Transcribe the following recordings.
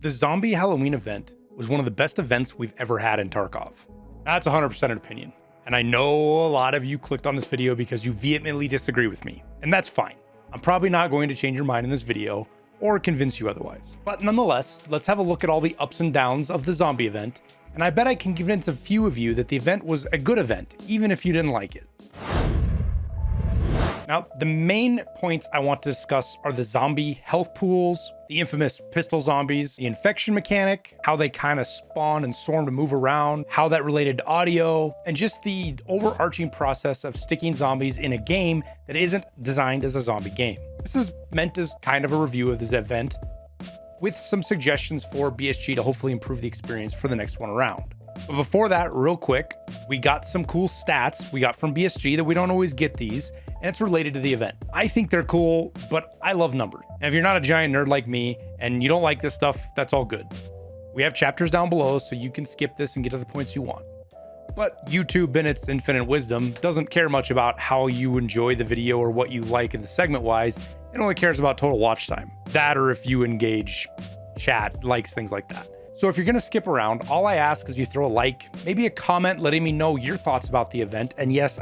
The zombie Halloween event was one of the best events we've ever had in Tarkov. That's 100% an opinion. And I know a lot of you clicked on this video because you vehemently disagree with me, and that's fine. I'm probably not going to change your mind in this video or convince you otherwise. But nonetheless, let's have a look at all the ups and downs of the zombie event, and I bet I can convince a few of you that the event was a good event, even if you didn't like it. Now, the main points I want to discuss are the zombie health pools, the infamous pistol zombies, the infection mechanic, how they kind of spawn and swarm to move around, how that related to audio, and just the overarching process of sticking zombies in a game that isn't designed as a zombie game. This is meant as kind of a review of this event, with some suggestions for BSG to hopefully improve the experience for the next one around. But before that, real quick, we got some cool stats we got from BSG that we don't always get these, and it's related to the event. I think they're cool, but I love numbers. And if you're not a giant nerd like me and you don't like this stuff, that's all good. We have chapters down below so you can skip this and get to the points you want. But YouTube, in its infinite wisdom, doesn't care much about how you enjoy the video or what you like in the segment-wise. It only cares about total watch time. That, or if you engage chat, likes, things like that. So if you're gonna skip around, all I ask is you throw a like, maybe a comment letting me know your thoughts about the event. And yes,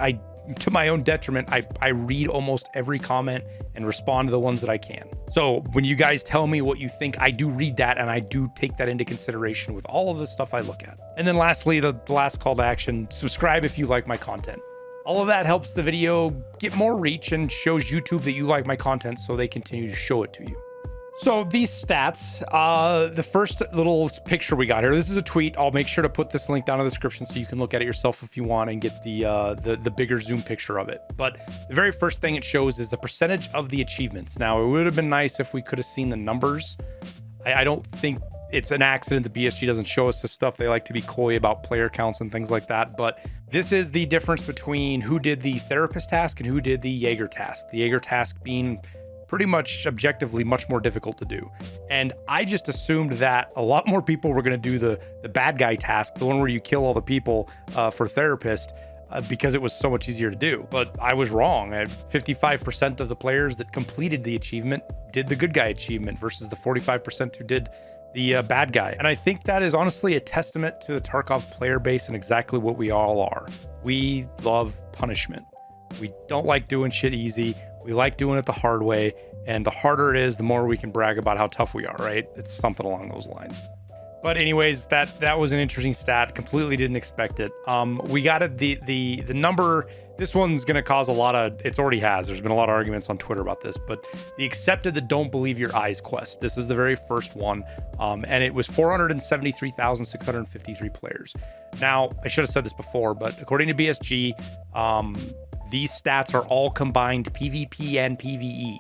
to my own detriment, I read almost every comment and respond to the ones that I can. So when you guys tell me what you think, I do read that and I do take that into consideration with all of the stuff I look at. And then lastly, the last call to action, subscribe if you like my content. All of that helps the video get more reach and shows YouTube that you like my content so they continue to show it to you. So these stats, the first little picture we got here, this is a tweet. I'll make sure to put this link down in the description so you can look at it yourself if you want and get the bigger zoom picture of it. But the very first thing it shows is the percentage of the achievements. Now, it would have been nice if we could have seen the numbers. I don't think it's an accident that BSG doesn't show us this stuff. They like to be coy about player counts and things like that. But this is the difference between who did the therapist task and who did the Jaeger task. The Jaeger task being pretty much objectively much more difficult to do. And I just assumed that a lot more people were going to do the bad guy task, the one where you kill all the people for therapist, because it was so much easier to do. But I was wrong. 55% of the players that completed the achievement did the good guy achievement versus the 45% who did the bad guy. And I think that is honestly a testament to the Tarkov player base and exactly what we all are. We love punishment. We don't like doing shit easy. We like doing it the hard way, and the harder it is, the more we can brag about how tough we are, right? It's something along those lines. But anyways, that was an interesting stat. Completely didn't expect it. We got it, the number. This one's gonna cause a lot of. It already has. There's been a lot of arguments on Twitter about this, but the accepted the Don't Believe Your Eyes quest. This is the very first one, and it was 473,653 players. Now, I should have said this before, but according to BSG, these stats are all combined PvP and PvE.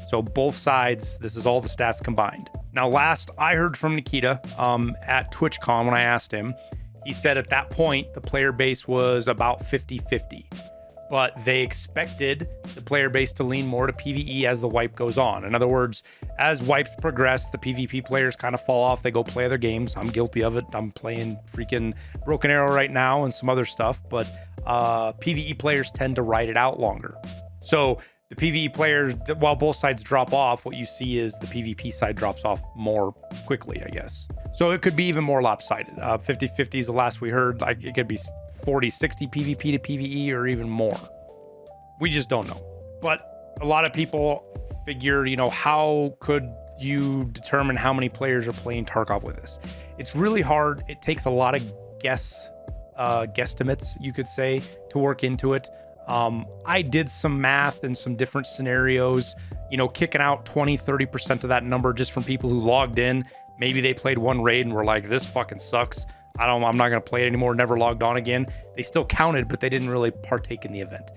So both sides, this is all the stats combined. Now, last I heard from Nikita at TwitchCon when I asked him, he said at that point, the player base was about 50-50. But they expected the player base to lean more to PvE as the wipe goes on. In other words, as wipes progress, the PvP players kind of fall off. They go play other games. I'm guilty of it. I'm playing freaking Broken Arrow right now and some other stuff. But PvE players tend to ride it out longer. So the PvE players, while both sides drop off, what you see is the PvP side drops off more quickly, I guess. So it could be even more lopsided. 50-50 is the last we heard. Like it could be 40-60 PvP to PvE or even more. We just don't know. But a lot of people figure, how could you determine how many players are playing Tarkov with us? It's really hard. It takes a lot of guesstimates, you could say, to work into it. I did some math and some different scenarios, kicking out 20-30% of that number just from people who logged in. Maybe they played one raid and were like, this fucking sucks. I'm not going to play it anymore. Never logged on again. They still counted, but they didn't really partake in the event.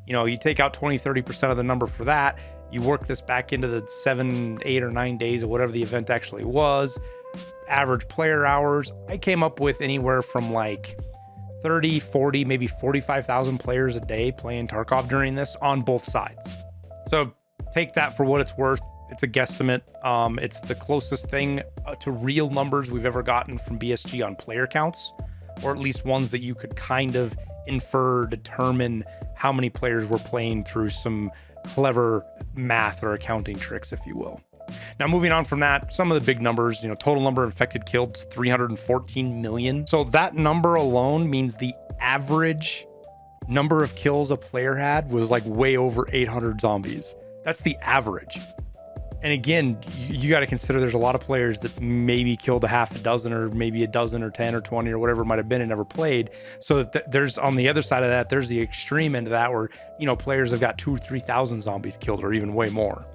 You take out 20-30% of the number for that. You work this back into the 7, 8, or 9 days or whatever the event actually was. Average player hours. I came up with anywhere from like 30, 40, maybe 45,000 players a day playing Tarkov during this on both sides. So take that for what it's worth. It's a guesstimate. It's the closest thing to real numbers we've ever gotten from BSG on player counts, or at least ones that you could kind of infer, determine how many players were playing through some clever math or accounting tricks, if you will. Now, moving on from that, some of the big numbers, total number of infected killed is 314 million. So that number alone means the average number of kills a player had was like way over 800 zombies. That's the average. And again, you got to consider there's a lot of players that maybe killed a half a dozen or maybe a dozen or 10 or 20 or whatever it might have been and never played. So there's on the other side of that, there's the extreme end of that where, players have got 2,000 or 3,000 zombies killed or even way more.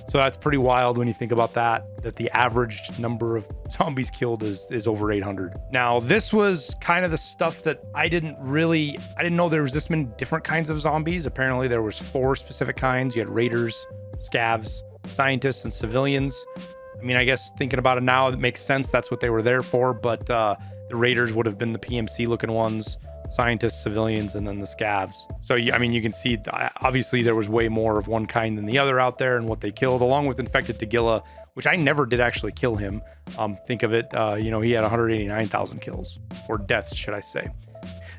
So that's pretty wild when you think about that the average number of zombies killed is over 800. Now, this was kind of the stuff that I didn't know there was this many different kinds of zombies. Apparently there was 4 specific kinds. You had raiders, scavs, scientists, and civilians. I mean, I guess thinking about it now, it makes sense. That's what they were there for. But the raiders would have been the PMC looking ones, scientists, civilians, and then the scavs. So, I mean, you can see obviously there was way more of one kind than the other out there and what they killed, along with infected Tagilla, which I never did actually kill him. Think of it, he had 189,000 kills, or deaths, should I say.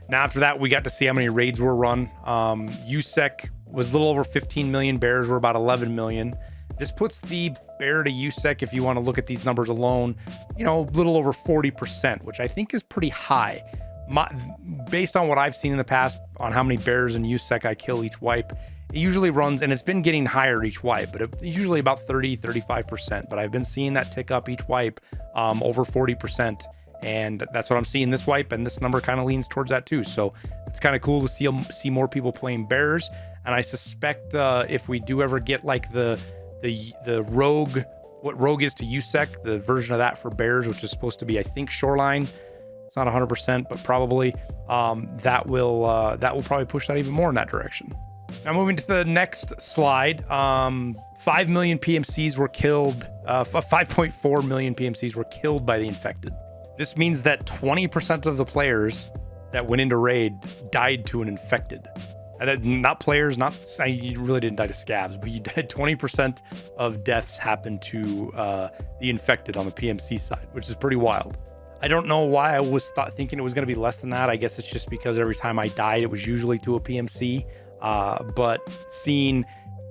Now, after that, we got to see how many raids were run. USEC was a little over 15 million, bears were about 11 million. This puts the bear to USEC, if you want to look at these numbers alone, a little over 40%, which I think is pretty high. Based on what I've seen in the past on how many bears in USEC I kill each wipe, it usually runs, and it's been getting higher each wipe, but it's usually about 35%. But I've been seeing that tick up each wipe over 40%. And that's what I'm seeing this wipe, and this number kind of leans towards that too. So it's kind of cool to see more people playing bears. And I suspect if we do ever get like the rogue, what rogue is to USEC, the version of that for bears, which is supposed to be, I think, shoreline. It's not 100%, but probably that will probably push that even more in that direction. Now, moving to the next slide, 5 million PMCs were killed. 5.4 million PMCs were killed by the infected. This means that 20% of the players that went into raid died to an infected. And not players, you really didn't die to scavs, but you died. 20% of deaths happened to the infected on the PMC side, which is pretty wild. I don't know why I was thinking it was going to be less than that. I guess it's just because every time I died, it was usually to a PMC. But seeing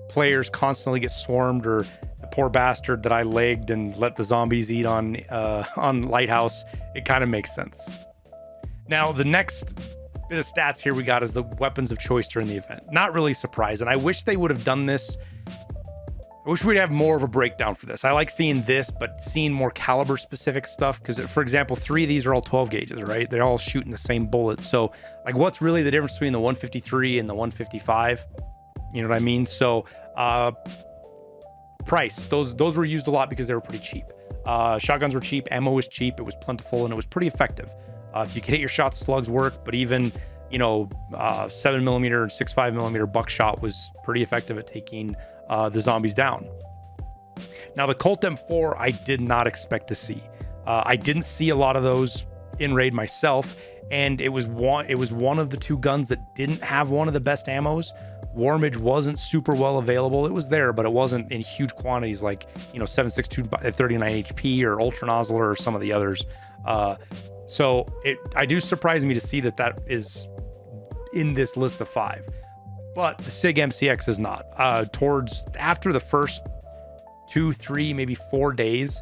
players constantly get swarmed, or the poor bastard that I legged and let the zombies eat on Lighthouse, it kind of makes sense. Now, the next bit of stats here we got is the weapons of choice during the event. Not really surprised, and I wish they would have done this. I wish we'd have more of a breakdown for this. I like seeing this, but seeing more caliber specific stuff, because for example, 3 of these are all 12 gauges, right? They're all shooting the same bullets. So like, what's really the difference between the 153 and the 155? You know what I mean? So price, those were used a lot because they were pretty cheap. Shotguns were cheap, ammo was cheap, it was plentiful, and it was pretty effective. If you could hit your shots, slugs work, but even 7mm and 6.5mm buckshot was pretty effective at taking the zombies down. Now, the Colt M4 I did not expect to see. I didn't see a lot of those in raid myself, and it was one of the 2 guns that didn't have one of the best ammos. Warmage wasn't super well available. It was there, but it wasn't in huge quantities like 7.62 at 39 HP or Ultra Nozzler or some of the others. So I do surprise me to see that is in this list of 5, but the SIG MCX is not. Towards after the first 2, 3, maybe 4 days,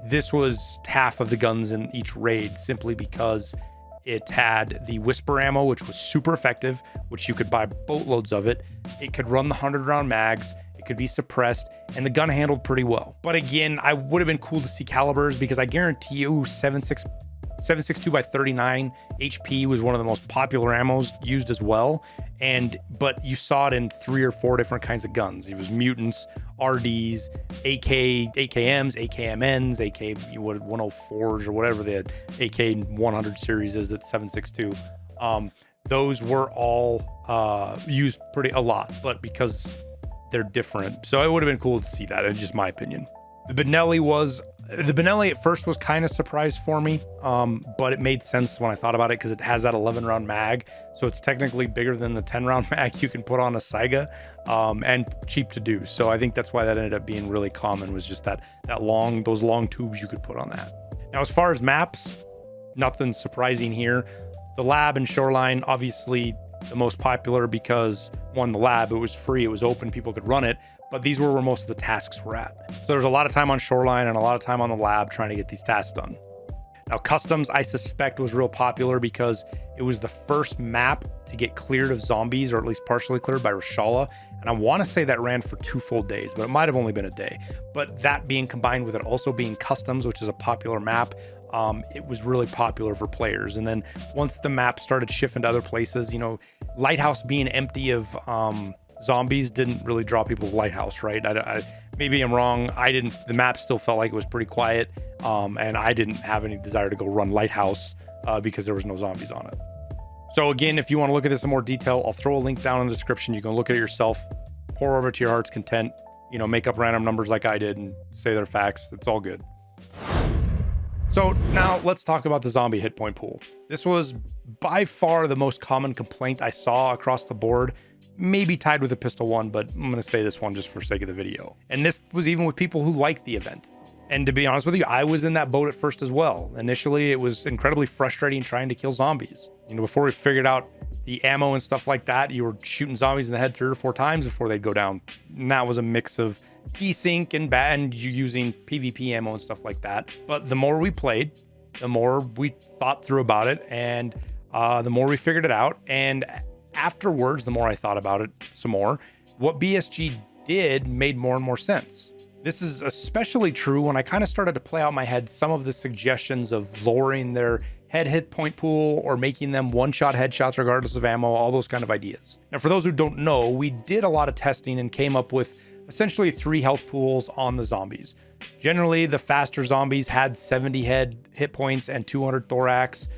this was half of the guns in each raid, simply because it had the Whisper ammo, which was super effective, which you could buy boatloads of it. It could run the 100-round mags. It could be suppressed, and the gun handled pretty well. But again, I would have been cool to see calibers, because I guarantee you 7.62 by 39 HP was one of the most popular ammos used as well. But you saw it in 3 or 4 different kinds of guns. It was mutants, RDs, AKMs, AKMNs, AK 104s, or whatever the AK 100 series is. That's 7.62. Those were all used a lot, but because they're different. So it would have been cool to see that. It's just my opinion. The Benelli at first was kind of surprised for me, but it made sense when I thought about it, because it has that 11-round mag, so it's technically bigger than the 10-round mag you can put on a Saiga, and cheap to do. So I think that's why that ended up being really common, was just those long tubes you could put on that. Now, as far as maps, nothing surprising here. The lab and shoreline, obviously the most popular, because one, the lab, it was free, it was open, people could run it, but these were where most of the tasks were at. So there was a lot of time on shoreline and a lot of time on the lab trying to get these tasks done. Now, customs, I suspect, was real popular because it was the first map to get cleared of zombies, or at least partially cleared by Reshala. And I want to say that ran for 2 full days, but it might have only been a day. But that being combined with it also being customs, which is a popular map, it was really popular for players. And then once the map started shifting to other places, you know, Lighthouse being empty of zombies didn't really draw people to Lighthouse, right? Maybe I'm wrong. The map still felt like it was pretty quiet. And I didn't have any desire to go run Lighthouse because there was no zombies on it. So again, if you want to look at this in more detail, I'll throw a link down in the description. You can look at it yourself, pour over to your heart's content, you know, make up random numbers like I did and say they're facts. It's all good. So now let's talk about the zombie hit point pool. This was by far the most common complaint I saw across the board, maybe tied with the pistol one, but I'm going to say this one just for sake of the video. And this was even with people who liked the event. And to be honest with you, I was in that boat at first as well. Initially, it was incredibly frustrating trying to kill zombies. You know, before we figured out the ammo and stuff like that, you were shooting zombies in the head 3 or 4 times before they'd go down. And that was a mix of desync and you using PvP ammo and stuff like that. But the more we played, the more we thought through about it, and the more we figured it out. And afterwards, the more I thought about it some more, what BSG did made more and more sense. This is especially true when I kind of started to play out in my head some of the suggestions of lowering their head hit point pool or making them one-shot headshots regardless of ammo, all those kind of ideas. Now, for those who don't know, we did a lot of testing and came up with essentially 3 health pools on the zombies. Generally, the faster zombies had 70 head hit points and 200 thorax.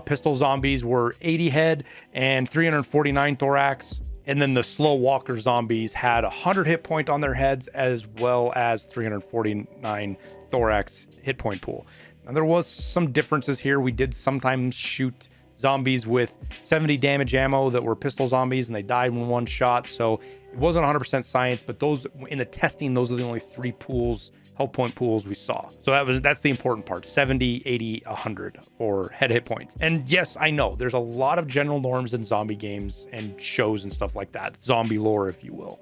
Pistol zombies were 80 head and 349 thorax. And then the slow walker zombies had 100 hit point on their heads as well as 349 thorax hit point pool. Now, there was some differences here. We did sometimes shoot zombies with 70 damage ammo that were pistol zombies and they died in one shot. So it wasn't 100% science, but those in the testing, those are the only 3 pools, health point pools we saw. So that's the important part, 70, 80, 100 for head hit points. And yes, I know there's a lot of general norms in zombie games and shows and stuff like that, zombie lore, if you will.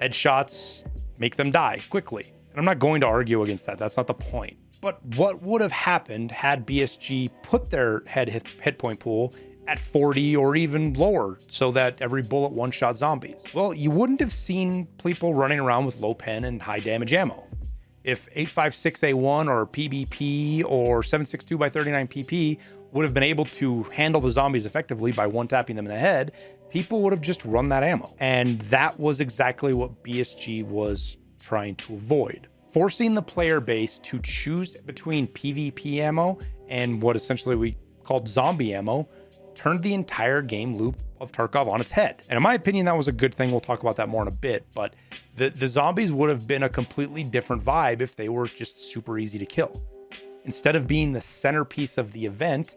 Headshots make them die quickly. And I'm not going to argue against that. That's not the point. But what would have happened had BSG put their head hit point pool at 40 or even lower so that every bullet one-shot zombies? Well, you wouldn't have seen people running around with low pen and high damage ammo. If 856A1 or PBP or 762x39 PP would have been able to handle the zombies effectively by one-tapping them in the head, people would have just run that ammo. And that was exactly what BSG was trying to avoid. Forcing the player base to choose between PvP ammo and what essentially we called zombie ammo turned the entire game loop of Tarkov on its head. And in my opinion, that was a good thing. We'll talk about that more in a bit, but the zombies would have been a completely different vibe if they were just super easy to kill. Instead of being the centerpiece of the event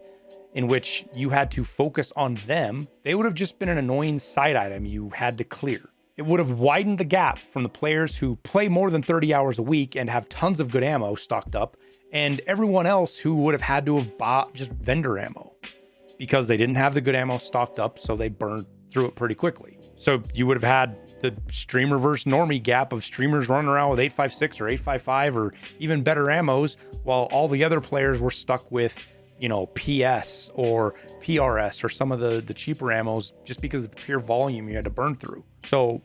in which you had to focus on them, they would have just been an annoying side item you had to clear. It would have widened the gap from the players who play more than 30 hours a week and have tons of good ammo stocked up, and everyone else who would have had to have bought just vendor ammo because they didn't have the good ammo stocked up, so they burned through it pretty quickly. So you would have had the streamer versus normie gap of streamers running around with 856 or 855 or even better ammos, while all the other players were stuck with, you know, PS or PRS or some of the cheaper ammos just because of the pure volume you had to burn through. So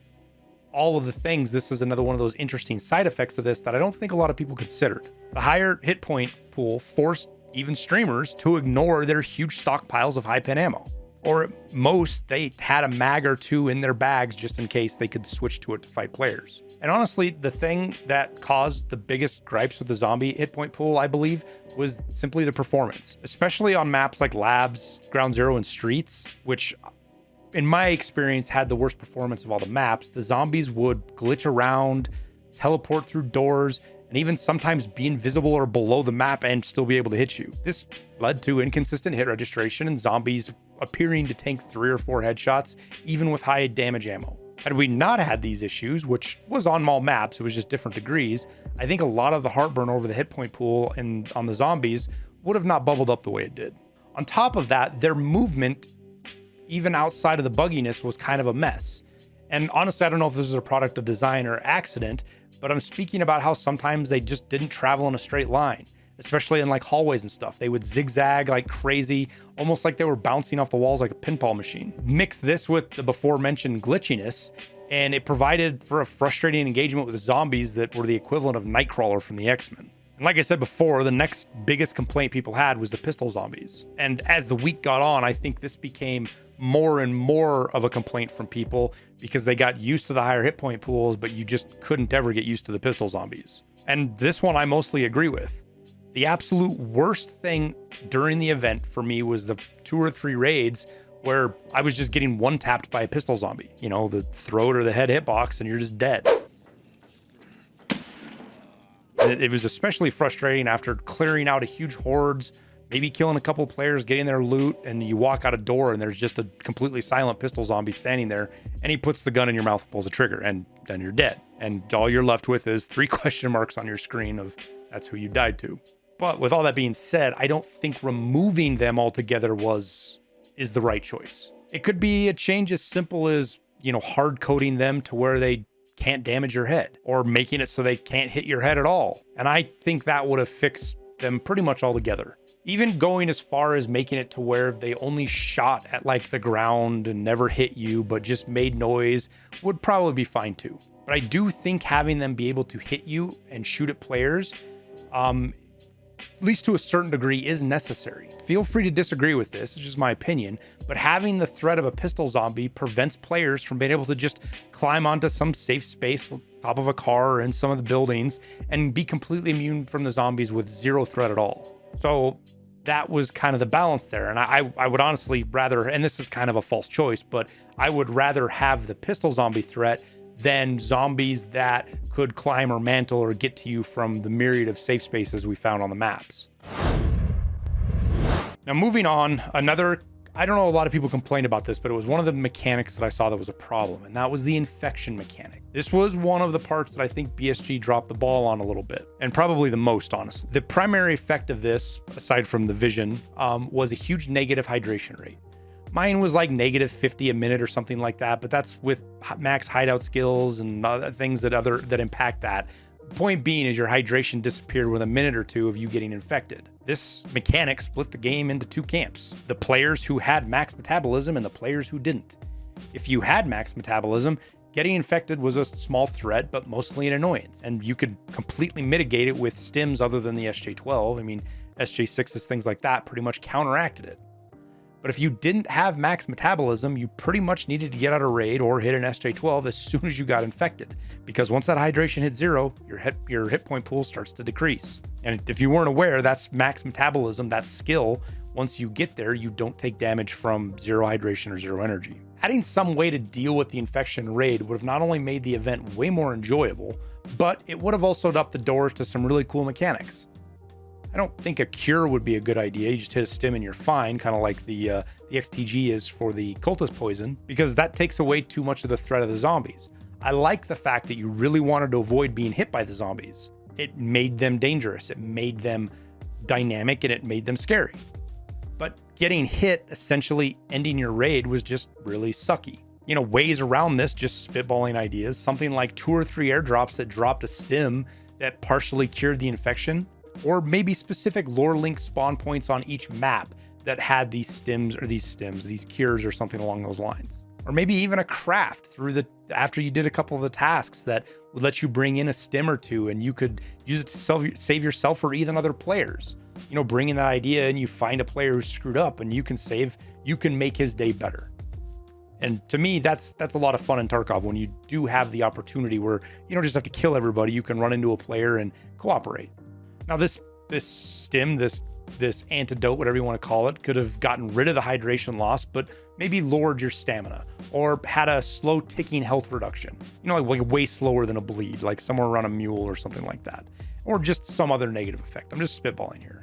all of the things, this is another one of those interesting side effects of this that I don't think a lot of people considered. The higher hit point pool forced even streamers to ignore their huge stockpiles of high pen ammo. Or at most, they had a mag or 2 in their bags just in case they could switch to it to fight players. And honestly, the thing that caused the biggest gripes with the zombie hit point pool, I believe, was simply the performance. Especially on maps like Labs, Ground Zero, and Streets, which in my experience had the worst performance of all the maps. The zombies would glitch around, teleport through doors, and even sometimes be invisible or below the map and still be able to hit you. This led to inconsistent hit registration and zombies appearing to tank 3 or 4 headshots, even with high damage ammo. Had we not had these issues, which was on all maps, it was just different degrees, I think a lot of the heartburn over the hit point pool and on the zombies would have not bubbled up the way it did. On top of that, their movement, even outside of the bugginess, was kind of a mess. And honestly, I don't know if this is a product of design or accident, but I'm speaking about how sometimes they just didn't travel in a straight line, especially in like hallways and stuff. They would zigzag like crazy, almost like they were bouncing off the walls like a pinball machine. Mix this with the before mentioned glitchiness, and it provided for a frustrating engagement with the zombies that were the equivalent of Nightcrawler from the X-Men. And like I said before, the next biggest complaint people had was the pistol zombies. And as the week got on, I think this became more and more of a complaint from people because they got used to the higher hit point pools, but you just couldn't ever get used to the pistol zombies. And this one I mostly agree with. The absolute worst thing during the event for me was the 2 or 3 raids where I was just getting one tapped by a pistol zombie, you know, the throat or the head hitbox, and you're just dead. And it was especially frustrating after clearing out a huge hordes, maybe killing a couple players, getting their loot, and you walk out a door and there's just a completely silent pistol zombie standing there, and he puts the gun in your mouth and pulls a trigger, and then you're dead. And all you're left with is 3 question marks on your screen of that's who you died to. But with all that being said, I don't think removing them altogether is the right choice. It could be a change as simple as, you know, hard coding them to where they can't damage your head, or making it so they can't hit your head at all. And I think that would have fixed them pretty much altogether. Even going as far as making it to where they only shot at like the ground and never hit you, but just made noise would probably be fine too. But I do think having them be able to hit you and shoot at players, at least to a certain degree, is necessary. Feel free to disagree with this, it's just my opinion, but having the threat of a pistol zombie prevents players from being able to just climb onto some safe space, top of a car or in some of the buildings, and be completely immune from the zombies with 0 threat at all. So that was kind of the balance there. And I would honestly rather, and this is kind of a false choice, but I would rather have the pistol zombie threat than zombies that could climb or mantle or get to you from the myriad of safe spaces we found on the maps. Now moving on, I don't know, a lot of people complained about this, but it was one of the mechanics that I saw that was a problem, and that was the infection mechanic. This was one of the parts that I think BSG dropped the ball on a little bit, and probably the most, honestly. The primary effect of this, aside from the vision, was a huge negative hydration rate. Mine was like negative 50 a minute or something like that, but that's with max hideout skills and other things that impact that. Point being is your hydration disappeared within a minute or 2 of you getting infected. This mechanic split the game into 2 camps, the players who had max metabolism and the players who didn't. If you had max metabolism, getting infected was a small threat, but mostly an annoyance, and you could completely mitigate it with stims other than the SJ12. I mean, SJ6s, things like that pretty much counteracted it. But if you didn't have max metabolism, you pretty much needed to get out a raid or hit an SJ12 as soon as you got infected, because once that hydration hits 0, your hit point pool starts to decrease. And if you weren't aware, that's max metabolism, that skill. Once you get there, you don't take damage from 0 hydration or 0 energy. Adding some way to deal with the infection raid would have not only made the event way more enjoyable, but it would have also opened up the doors to some really cool mechanics. I don't think a cure would be a good idea. You just hit a stim and you're fine, kind of like the XTG is for the cultist poison, because that takes away too much of the threat of the zombies. I like the fact that you really wanted to avoid being hit by the zombies. It made them dangerous, it made them dynamic, and it made them scary. But getting hit, essentially ending your raid, was just really sucky. You know, ways around this, just spitballing ideas, something like 2 or 3 airdrops that dropped a stim that partially cured the infection, or maybe specific lore link spawn points on each map that had these cures or something along those lines. Or maybe even a craft after you did a couple of the tasks that would let you bring in a stim or 2 and you could use it to save yourself or even other players. You know, bring in that idea and you find a player who's screwed up and you can make his day better. And to me, that's a lot of fun in Tarkov when you do have the opportunity where you don't just have to kill everybody, you can run into a player and cooperate. Now this stim, this antidote, whatever you want to call it, could have gotten rid of the hydration loss, but maybe lowered your stamina or had a slow ticking health reduction. You know, like way slower than a bleed, like somewhere around a mule or something like that, or just some other negative effect. I'm just spitballing here.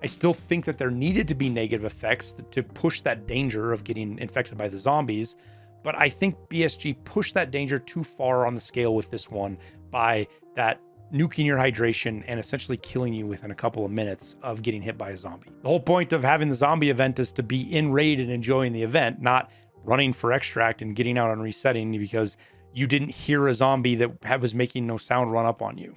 I still think that there needed to be negative effects to push that danger of getting infected by the zombies, but I think BSG pushed that danger too far on the scale with this one by that nuking your hydration and essentially killing you within a couple of minutes of getting hit by a zombie. The whole point of having the zombie event is to be in raid and enjoying the event, not running for extract and getting out and resetting because you didn't hear a zombie that was making no sound run up on you.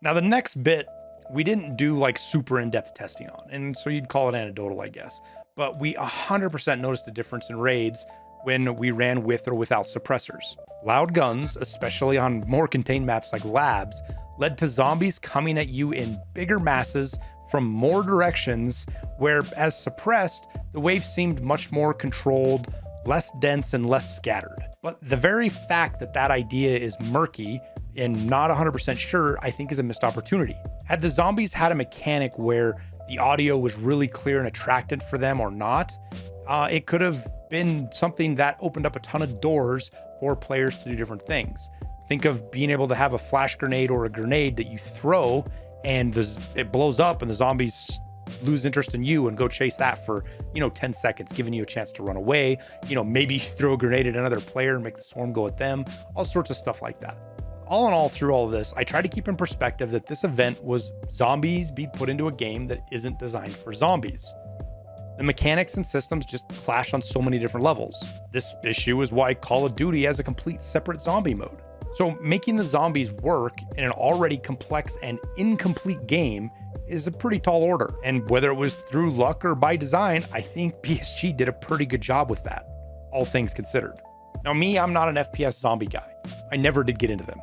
Now, the next bit, we didn't do like super in-depth testing on, and so you'd call it anecdotal, I guess. But we 100% noticed a difference in raids when we ran with or without suppressors. Loud guns, especially on more contained maps like labs, led to zombies coming at you in bigger masses from more directions, where as suppressed, the wave seemed much more controlled, less dense, and less scattered. But the very fact that that idea is murky and not 100% sure, I think is a missed opportunity. Had the zombies had a mechanic where the audio was really clear and attractant for them or not, it could have been something that opened up a ton of doors for players to do different things. Think of being able to have a flash grenade or a grenade that you throw and it blows up and the zombies lose interest in you and go chase that for, 10 seconds, giving you a chance to run away. Maybe throw a grenade at another player and make the swarm go at them, all sorts of stuff like that. All in all, through all of this, I try to keep in perspective that this event was zombies be put into a game that isn't designed for zombies. The mechanics and systems just clash on so many different levels. This issue is why Call of Duty has a complete separate zombie mode. So making the zombies work in an already complex and incomplete game is a pretty tall order. And whether it was through luck or by design, I think BSG did a pretty good job with that, all things considered. Now me, I'm not an FPS zombie guy. I never did get into them.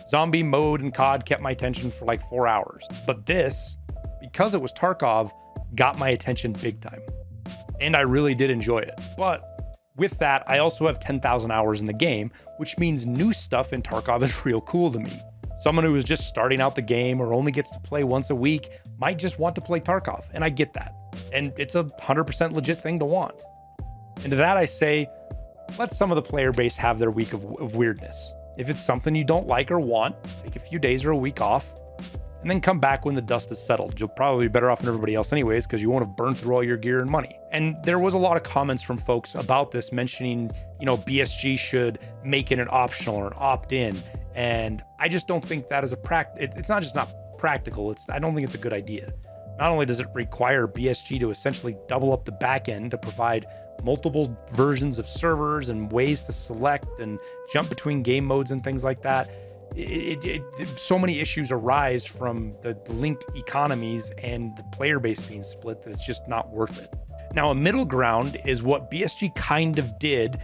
Zombie mode and COD kept my attention for like 4 hours. But this, because it was Tarkov, got my attention big time. And I really did enjoy it. But with that, I also have 10,000 hours in the game, which means new stuff in Tarkov is real cool to me. Someone who is just starting out the game or only gets to play once a week might just want to play Tarkov, and I get that. And it's a 100% legit thing to want. And to that I say, let some of the player base have their week of weirdness. If it's something you don't like or want, take a few days or a week off, and then come back when the dust is settled. You'll probably be better off than everybody else anyways, because you won't have burned through all your gear and money. And there was a lot of comments from folks about this mentioning, BSG should make it an optional or an opt-in. And I just don't think that is it's not just not practical. I don't think it's a good idea. Not only does it require BSG to essentially double up the back end to provide multiple versions of servers and ways to select and jump between game modes and things like that. So many issues arise from the linked economies and the player base being split that it's just not worth it. Now, a middle ground is what BSG kind of did.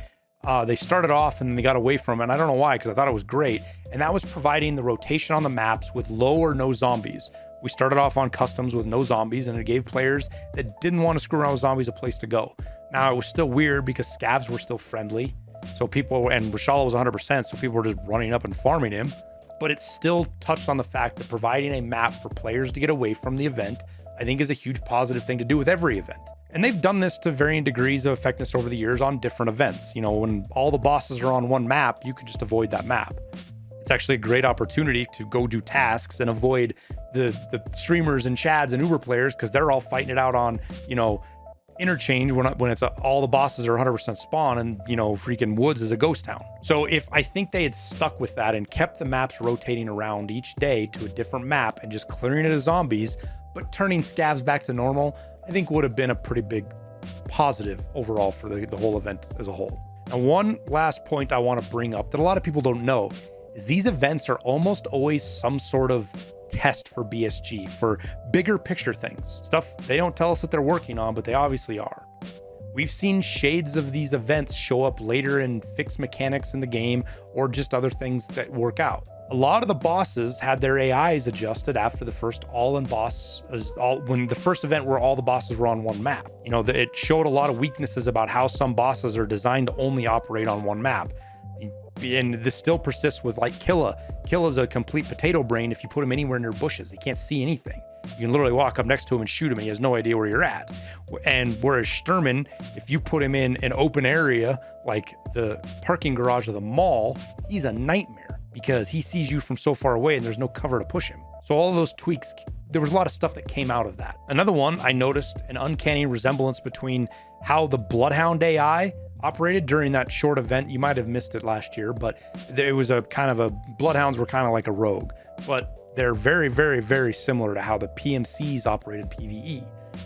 They started off and they got away from it. And I don't know why, because I thought it was great. And that was providing the rotation on the maps with low or no zombies. We started off on customs with no zombies, and it gave players that didn't want to screw around with zombies a place to go. Now, it was still weird because scavs were still friendly. So people, and Rashala was 100%, so people were just running up and farming him. But it still touched on the fact that providing a map for players to get away from the event, I think is a huge positive thing to do with every event. And they've done this to varying degrees of effectiveness over the years on different events. When all the bosses are on one map, you can just avoid that map. It's actually a great opportunity to go do tasks and avoid the streamers and chads and Uber players, because they're all fighting it out on, interchange when it's all the bosses are 100% spawn and freaking woods is a ghost town. So if I think they had stuck with that and kept the maps rotating around each day to a different map and just clearing it of zombies, but turning scavs back to normal, I think would have been a pretty big positive overall for the whole event as a whole. And one last point I want to bring up that a lot of people don't know is these events are almost always some sort of test for BSG for bigger picture things, stuff they don't tell us that they're working on, but they obviously are. We've seen shades of these events show up later in fixed mechanics in the game or just other things that work out. A lot of the bosses had their AIs adjusted after the first when the first event where all the bosses were on one map. It showed a lot of weaknesses about how some bosses are designed to only operate on one map. And this still persists with like Killa. Killa's a complete potato brain if you put him anywhere near bushes. He can't see anything. You can literally walk up next to him and shoot him. He has no idea where you're at. And whereas Sturman, if you put him in an open area like the parking garage of the mall, he's a nightmare because he sees you from so far away and there's no cover to push him. So all of those tweaks, there was a lot of stuff that came out of that. Another one, I noticed an uncanny resemblance between how the Bloodhound AI operated during that short event. You might have missed it last year, but it was a kind of a Bloodhounds were kind of like a rogue, but they're very, very, very similar to how the PMCs operated PvE.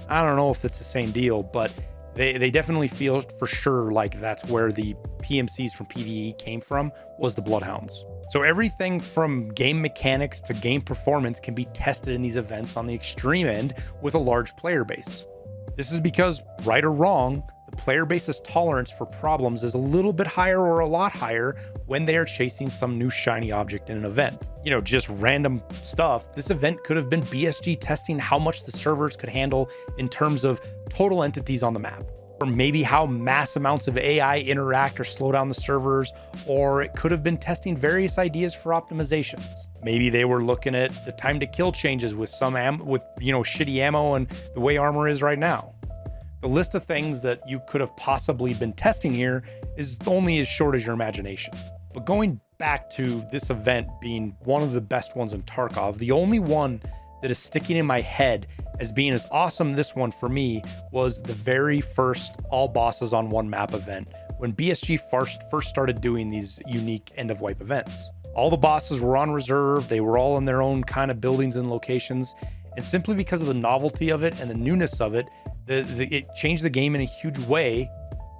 I don't know if it's the same deal, but they definitely feel for sure like that's where the PMCs from PvE came from, was the Bloodhounds. So everything from game mechanics to game performance can be tested in these events on the extreme end with a large player base. This is because, right or wrong, the player base's tolerance for problems is a little bit higher or a lot higher when they are chasing some new shiny object in an event. You know, just random stuff. This event could have been BSG testing how much the servers could handle in terms of total entities on the map, or maybe how mass amounts of AI interact or slow down the servers, or it could have been testing various ideas for optimizations. Maybe they were looking at the time to kill changes with shitty ammo and the way armor is right now. The list of things that you could have possibly been testing here is only as short as your imagination. But going back to this event being one of the best ones in Tarkov, the only one that is sticking in my head as being as awesome this one for me was the very first all bosses on one map event, when BSG first started doing these unique end of wipe events. All the bosses were on reserve, they were all in their own kind of buildings and locations, and simply because of the novelty of it and the newness of it, it changed the game in a huge way.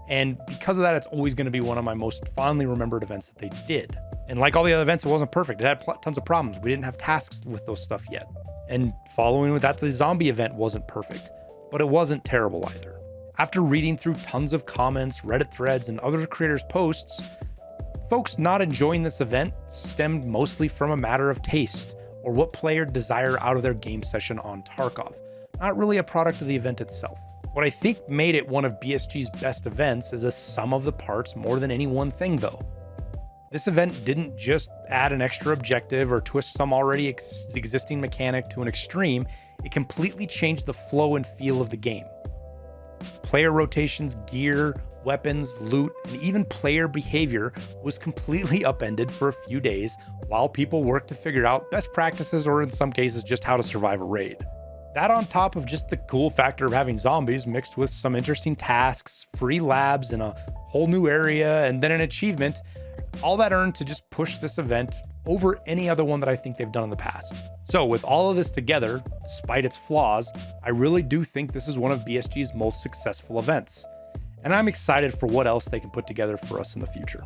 And because of that, it's always going to be one of my most fondly remembered events that they did. And like all the other events, it wasn't perfect. It had tons of problems. We didn't have tasks with those stuff yet. And following with that, the zombie event wasn't perfect, but it wasn't terrible either. After reading through tons of comments, Reddit threads, and other creators' posts, folks not enjoying this event stemmed mostly from a matter of taste or what player desire out of their game session on Tarkov, not really a product of the event itself. What I think made it one of BSG's best events is a sum of the parts more than any one thing though. This event didn't just add an extra objective or twist some already existing mechanic to an extreme, it completely changed the flow and feel of the game. Player rotations, gear, weapons, loot, and even player behavior was completely upended for a few days while people worked to figure out best practices, or in some cases just how to survive a raid. That on top of just the cool factor of having zombies mixed with some interesting tasks, free labs in a whole new area, and then an achievement, all that earned to just push this event over any other one that I think they've done in the past. So with all of this together, despite its flaws, I really do think this is one of BSG's most successful events. And I'm excited for what else they can put together for us in the future.